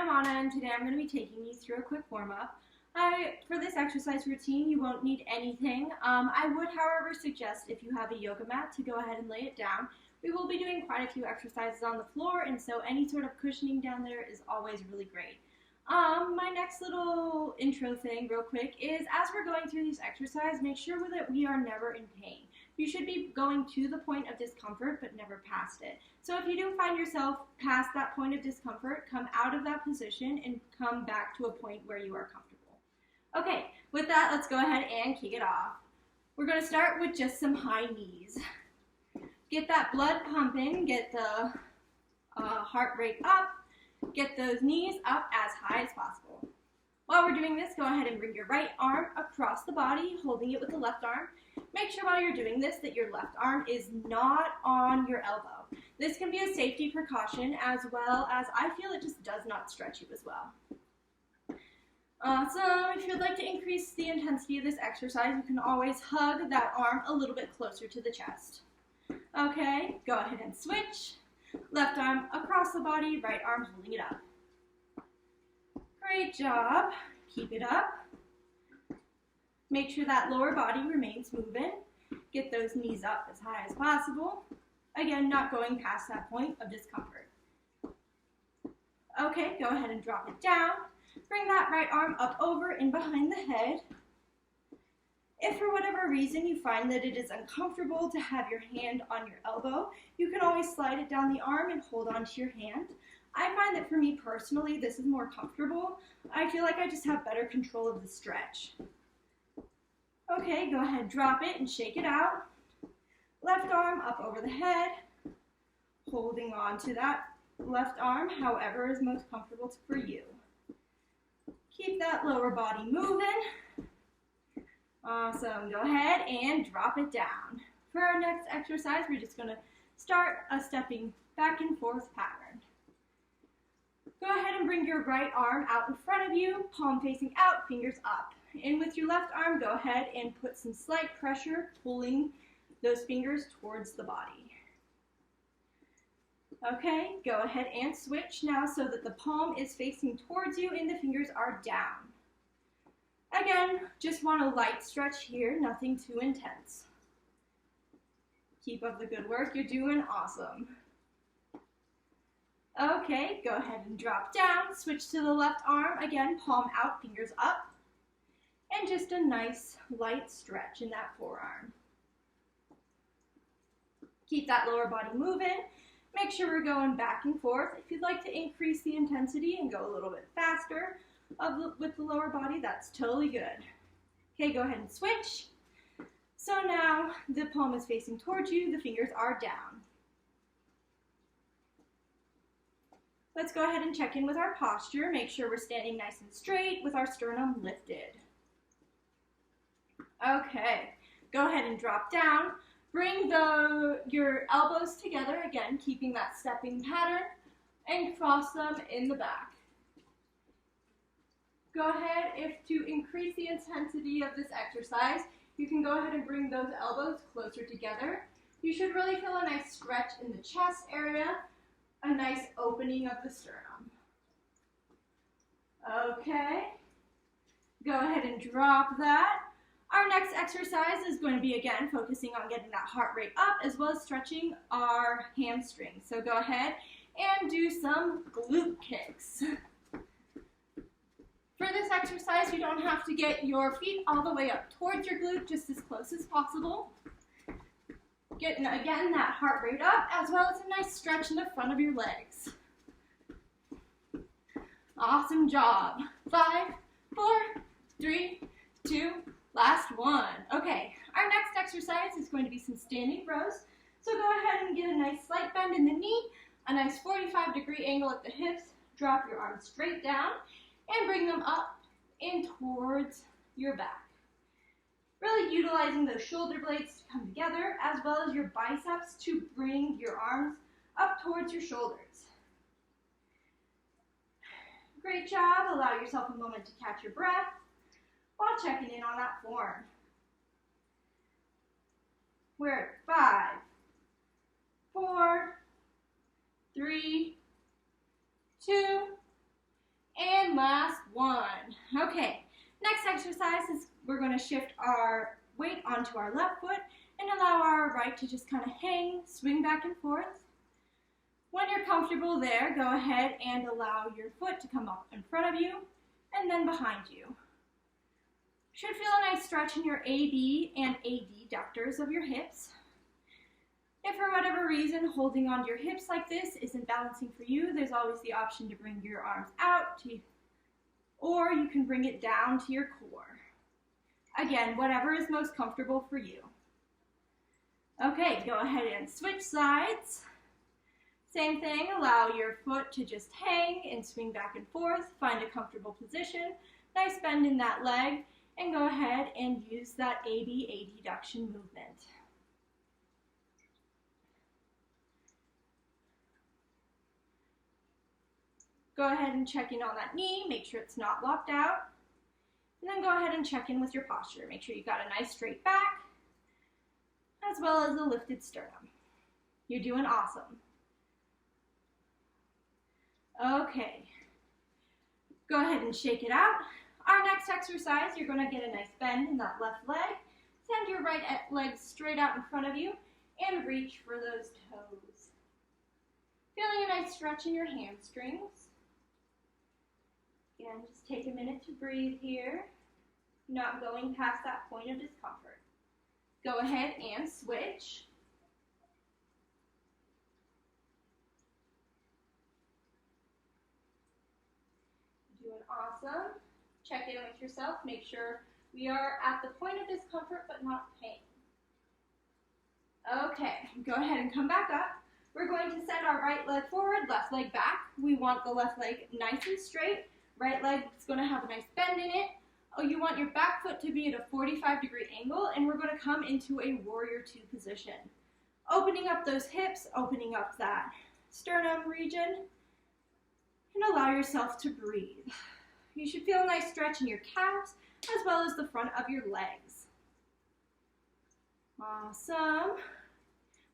I'm Anna, and today I'm going to be taking you through a quick warm-up. For this exercise routine, you won't need anything. I would, however, suggest if you have a yoga mat to go ahead and lay it down. We will be doing quite a few exercises on the floor, and so any sort of cushioning down there is always really great. My next little intro thing real quick is as we're going through these exercises, make sure that we are never in pain. You should be going to the point of discomfort, but never past it. So if you do find yourself past that point of discomfort, come out of that position and come back to a point where you are comfortable. Okay, with that, let's go ahead and kick it off. We're going to start with just some high knees. Get that blood pumping, get the heart rate up, get those knees up as high as possible. While we're doing this, go ahead and bring your right arm across the body, holding it with the left arm. Make sure while you're doing this that your left arm is not on your elbow. This can be a safety precaution, as well as I feel it just does not stretch you as well. Awesome. If you'd like to increase the intensity of this exercise, you can always hug that arm a little bit closer to the chest. Okay, go ahead and switch. Left arm across the body, right arm holding it up. Great job. Keep it up. Make sure that lower body remains moving. Get those knees up as high as possible. Again, not going past that point of discomfort. Okay, go ahead and drop it down. Bring that right arm up over and behind the head. If for whatever reason you find that it is uncomfortable to have your hand on your elbow, you can always slide it down the arm and hold onto your hand. I find that for me personally, this is more comfortable. I feel like I just have better control of the stretch. Okay, go ahead, drop it and shake it out. Left arm up over the head, holding on to that left arm, however is most comfortable for you. Keep that lower body moving. Awesome, go ahead and drop it down. For our next exercise, we're just going to start a stepping back and forth pattern. Go ahead and bring your right arm out in front of you, palm facing out, fingers up. And with your left arm, go ahead and put some slight pressure, pulling those fingers towards the body. Okay, go ahead and switch now so that the palm is facing towards you and the fingers are down. Again, just want a light stretch here, nothing too intense. Keep up the good work, you're doing awesome. Okay, go ahead and drop down, switch to the left arm, again, palm out, fingers up, and just a nice light stretch in that forearm. Keep that lower body moving. Make sure we're going back and forth. If you'd like to increase the intensity and go a little bit faster with the lower body, that's totally good. Okay, go ahead and switch. So now the palm is facing towards you, the fingers are down. Let's go ahead and check in with our posture. Make sure we're standing nice and straight with our sternum lifted. Okay, go ahead and drop down. Bring your elbows together, again, keeping that stepping pattern, and cross them in the back. Go ahead, if to increase the intensity of this exercise, you can go ahead and bring those elbows closer together. You should really feel a nice stretch in the chest area, a nice opening of the sternum. Okay, go ahead and drop that. Our next exercise is going to be, again, focusing on getting that heart rate up as well as stretching our hamstrings. So go ahead and do some glute kicks. For this exercise, you don't have to get your feet all the way up towards your glute, just as close as possible. Getting, again, that heart rate up as well as a nice stretch in the front of your legs. Awesome job. 5, 4, 3, 2, last one. Okay, our next exercise is going to be some standing rows. So go ahead and get a nice slight bend in the knee, a nice 45-degree angle at the hips. Drop your arms straight down and bring them up and towards your back. Really utilizing those shoulder blades to come together as well as your biceps to bring your arms up towards your shoulders. Great job. Allow yourself a moment to catch your breath while checking in on that form. We're at 5, 4, 3, 2, last one. Okay, next exercise is we're going to shift our weight onto our left foot and allow our right to just kind of hang, swing back and forth. When you're comfortable there, go ahead and allow your foot to come up in front of you and then behind you. Should feel a nice stretch in your AB and adductors of your hips. If for whatever reason holding onto your hips like this isn't balancing for you, there's always the option to bring your arms out, or you can bring it down to your core. Again, whatever is most comfortable for you. Okay, go ahead and switch sides. Same thing, allow your foot to just hang and swing back and forth. Find a comfortable position, nice bend in that leg, and go ahead and use that AB adduction movement. Go ahead and check in on that knee, make sure it's not locked out. And then go ahead and check in with your posture. Make sure you've got a nice straight back, as well as a lifted sternum. You're doing awesome. Okay, go ahead and shake it out. Our next exercise, you're going to get a nice bend in that left leg. Send your right leg straight out in front of you and reach for those toes. Feeling a nice stretch in your hamstrings. Again, just take a minute to breathe here, not going past that point of discomfort. Go ahead and switch. Doing awesome. Check in with yourself. Make sure we are at the point of discomfort but not pain. Okay, go ahead and come back up. We're going to send our right leg forward, left leg back. We want the left leg nice and straight. Right leg is going to have a nice bend in it. Oh, you want your back foot to be at a 45-degree angle, and we're going to come into a warrior two position. Opening up those hips, opening up that sternum region, and allow yourself to breathe. You should feel a nice stretch in your calves as well as the front of your legs. Awesome.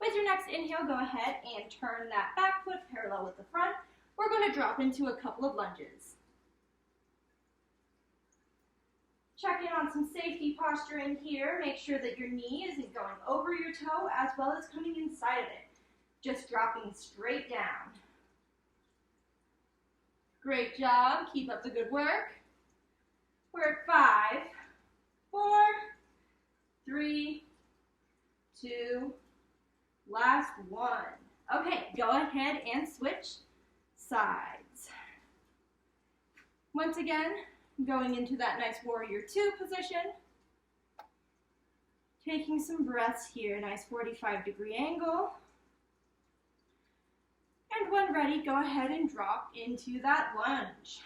With your next inhale, go ahead and turn that back foot parallel with the front. We're going to drop into a couple of lunges. Check in on some safety posturing here. Make sure that your knee isn't going over your toe as well as coming inside of it. Just dropping straight down. Great job. Keep up the good work. We're at 5, 4, 3, 2, last one. Okay, go ahead and switch sides. Once again, going into that nice warrior two position. Taking some breaths here, nice 45-degree angle. And when ready, go ahead and drop into that lunge.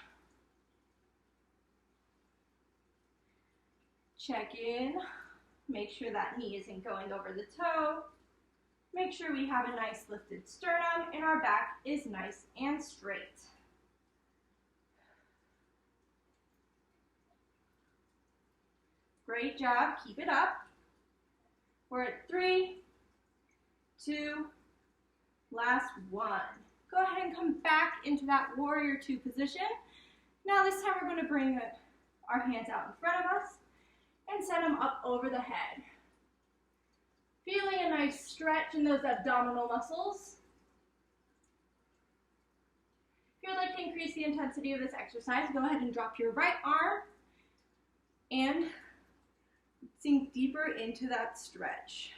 Check in. Make sure that knee isn't going over the toe. Make sure we have a nice lifted sternum and our back is nice and straight. Great job. Keep it up. We're at 3, 2, last one. Go ahead and come back into that warrior two position. Now this time we're going to bring our hands out in front of us and send them up over the head. Feeling a nice stretch in those abdominal muscles. If you'd like to increase the intensity of this exercise, go ahead and drop your right arm and sink deeper into that stretch.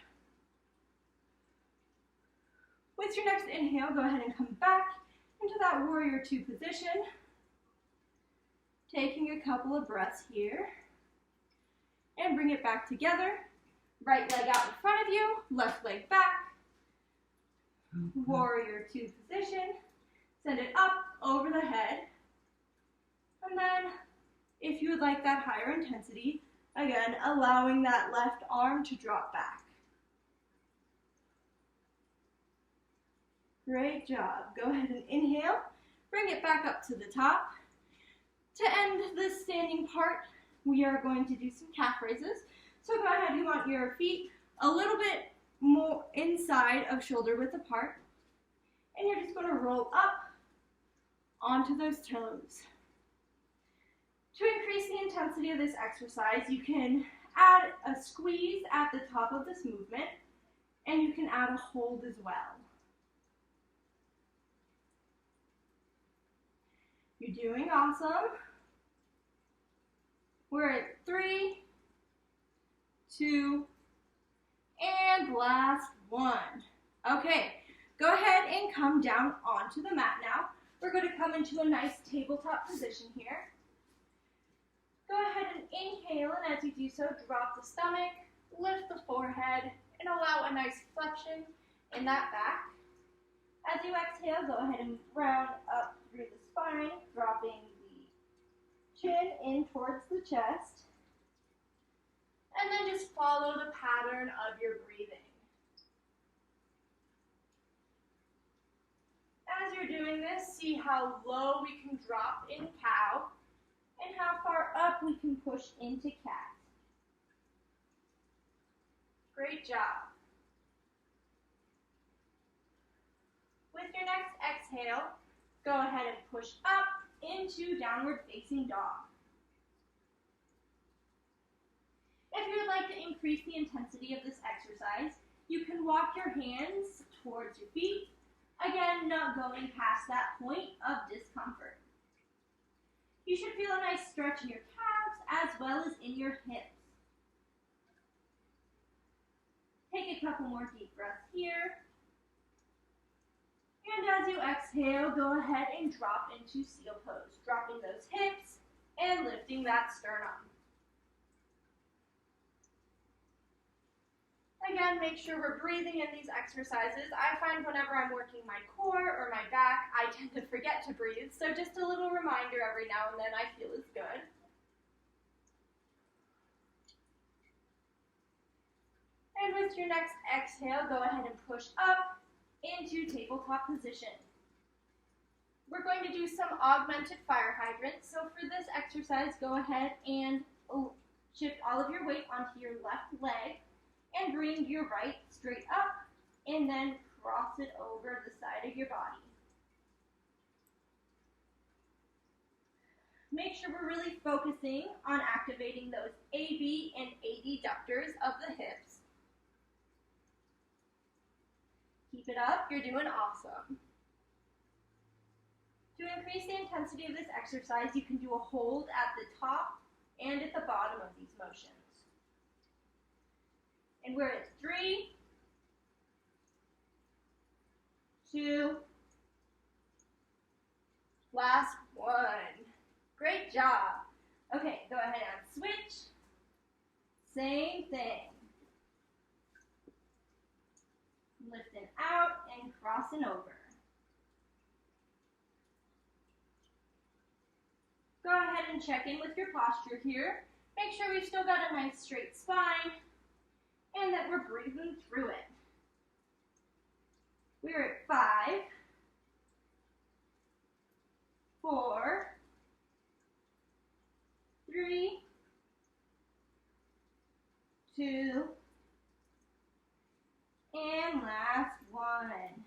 With your next inhale, go ahead and come back into that warrior two position. Taking a couple of breaths here. And bring it back together. Right leg out in front of you, left leg back. Warrior two position. Send it up over the head. And then, if you would like that higher intensity, again, allowing that left arm to drop back. Great job. Go ahead and inhale. Bring it back up to the top. To end this standing part, we are going to do some calf raises. So go ahead, you want your feet a little bit more inside of shoulder width apart. And you're just going to roll up onto those toes. To increase the intensity of this exercise, you can add a squeeze at the top of this movement, and you can add a hold as well. You're doing awesome. We're at 3, 2, and last one. Okay, go ahead and come down onto the mat now. We're going to come into a nice tabletop position here. Go ahead and inhale, and as you do so, drop the stomach, lift the forehead, and allow a nice flexion in that back. As you exhale, go ahead and round up through the spine, dropping the chin in towards the chest. And then just follow the pattern of your breathing. As you're doing this, see how low we can drop in cow and how far up we can push into cat. Great job. With your next exhale, go ahead and push up into downward facing dog. If you would like to increase the intensity of this exercise, you can walk your hands towards your feet, again, not going past that point of discomfort. You should feel a nice stretch in your calves as well as in your hips. Take a couple more deep breaths here. And as you exhale, go ahead and drop into seal pose, dropping those hips and lifting that sternum. Again, make sure we're breathing in these exercises. I find whenever I'm working my core or my back, I tend to forget to breathe, so just a little reminder every now and then I feel is good. And with your next exhale, go ahead and push up into tabletop position. We're going to do some augmented fire hydrants, so for this exercise, go ahead and shift all of your weight onto your left leg, and bring your right straight up, and then cross it over the side of your body. Make sure we're really focusing on activating those AB and adductors of the hips. Keep it up, you're doing awesome. To increase the intensity of this exercise, you can do a hold at the top and at the bottom of these motions. And we're at 3, 2, last one. Great job. Okay, go ahead and switch. Same thing. Lifting out and crossing over. Go ahead and check in with your posture here. Make sure we've still got a nice straight spine, and that we're breathing through it. We're at 5, 4, 3, 2, and last one.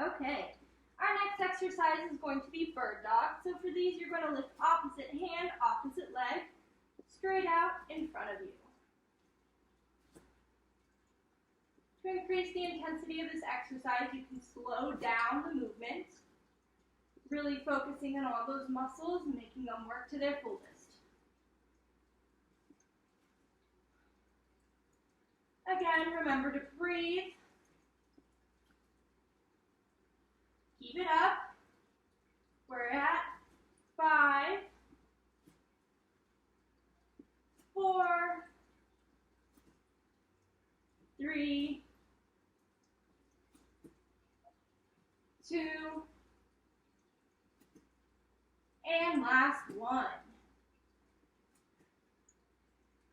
Okay, our next exercise is going to be bird dog. So for these, you're going to lift opposite hand, opposite leg, straight out in front of you. To increase the intensity of this exercise, you can slow down the movement, really focusing on all those muscles and making them work to their fullest. Again, remember to breathe. Keep it up. We're at 5, 4, 3, 2, and last one.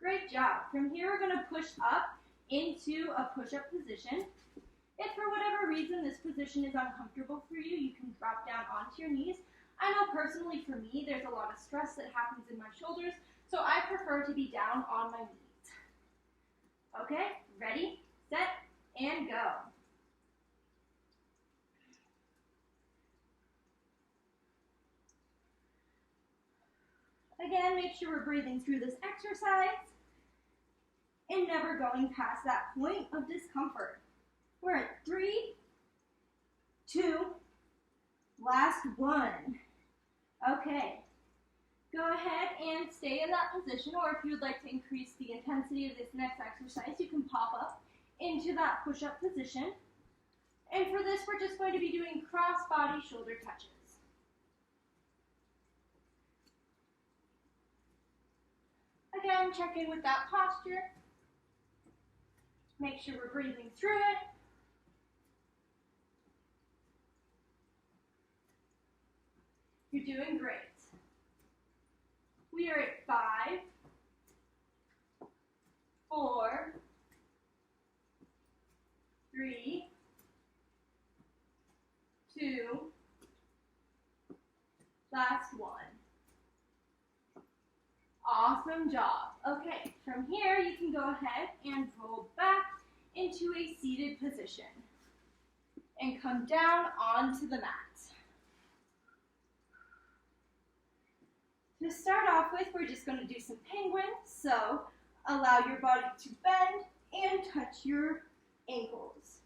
Great job. From here, we're going to push up into a push-up position. If for whatever reason this position is uncomfortable for you, you can drop down onto your knees. I know personally for me, there's a lot of stress that happens in my shoulders, so I prefer to be down on my knees. Okay, ready, set, and go. Again, make sure we're breathing through this exercise and never going past that point of discomfort. We're at 3, 2, last one. Okay, go ahead and stay in that position, or if you would like to increase the intensity of this next exercise, you can pop up into that push-up position. And for this, we're just going to be doing cross-body shoulder touches. Again, check in with that posture. Make sure we're breathing through it. You're doing great. We are at 5, 4, 3, 2, last one. Awesome job. Okay, from here you can go ahead and roll back into a seated position and come down onto the mat. To start off with, we're just going to do some penguins, so allow your body to bend and touch your ankles.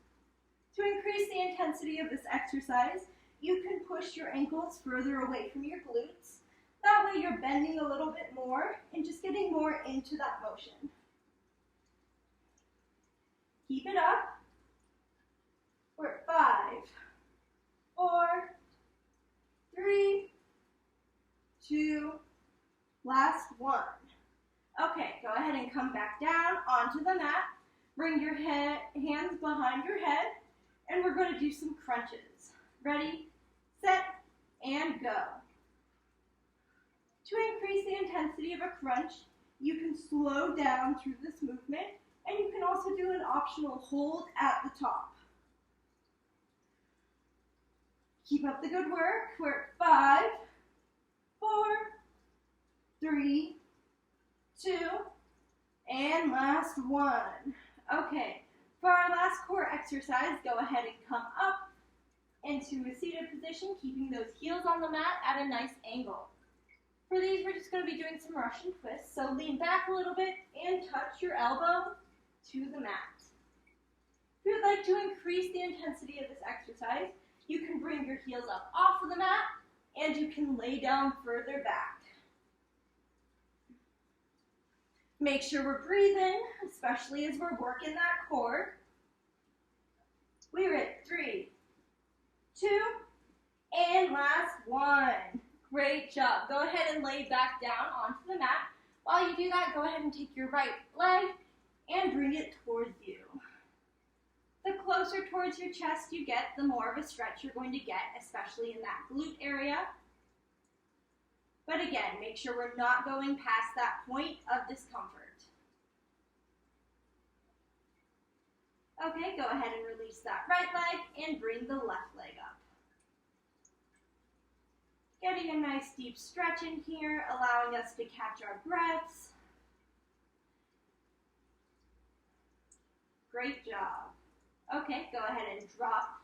To increase the intensity of this exercise, you can push your ankles further away from your glutes. That way you're bending a little bit more and just getting more into that motion. Keep it up. We're at 5, 4, 3, 2, last one. Okay, go ahead and come back down onto the mat. Bring your hands behind your head, and we're going to do some crunches. Ready, set, and go. To increase the intensity of a crunch, you can slow down through this movement, and you can also do an optional hold at the top. Keep up the good work. We're at 5, 4, 3, 2, and last one. Okay, for our last core exercise, go ahead and come up into a seated position, keeping those heels on the mat at a nice angle. For these, we're just going to be doing some Russian twists, so lean back a little bit and touch your elbow to the mat. If you would like to increase the intensity of this exercise, you can bring your heels up off of the mat, and you can lay down further back. Make sure we're breathing, especially as we're working that core. We're at 3, 2, and last one. Great job. Go ahead and lay back down onto the mat. While you do that, go ahead and take your right leg and bring it towards you. The closer towards your chest you get, the more of a stretch you're going to get, especially in that glute area. But again, make sure we're not going past that point of discomfort. Okay, go ahead and release that right leg and bring the left leg up. Getting a nice deep stretch in here, allowing us to catch our breaths. Great job. Okay, go ahead and drop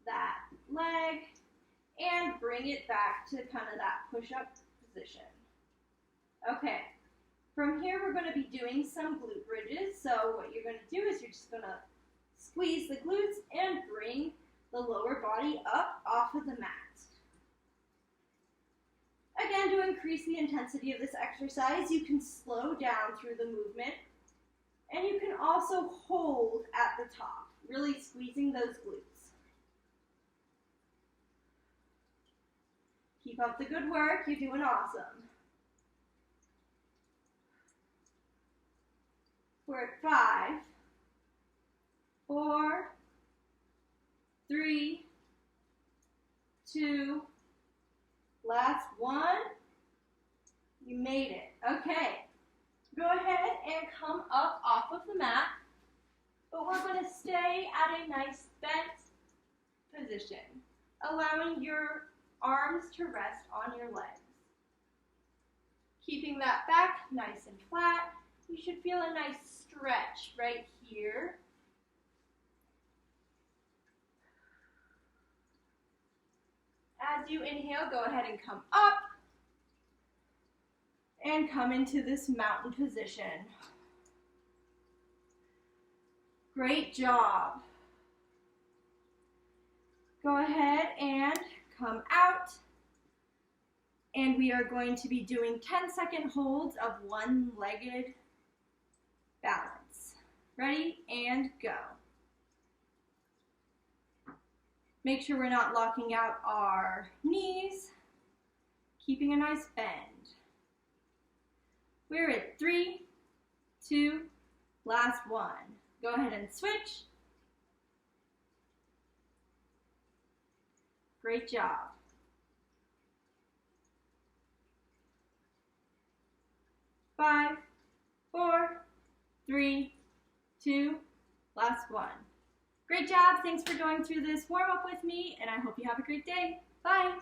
that leg and bring it back to kind of that push-up position. Okay, from here we're going to be doing some glute bridges. So what you're going to do is you're just going to squeeze the glutes and bring the lower body up off of the mat. Again, to increase the intensity of this exercise, you can slow down through the movement, and you can also hold at the top, really squeezing those glutes. Keep up the good work. You're doing awesome. We're at 5, 4, 3, 2, last one. You made it. Okay. Go ahead and come up off of the mat, but we're going to stay at a nice bent position, allowing your arms to rest on your legs. Keeping that back nice and flat. You should feel a nice stretch right here. As you inhale, go ahead and come up. and come into this mountain position. Great job. Go ahead and come out. And we are going to be doing 10-second holds of one-legged balance. Ready and go. Make sure we're not locking out our knees, keeping a nice bend. We're at 3, 2, last one. Go ahead and switch. Great job. 5, 4, 3, 2, last one. Great job. Thanks for going through this warm-up with me, and I hope you have a great day. Bye.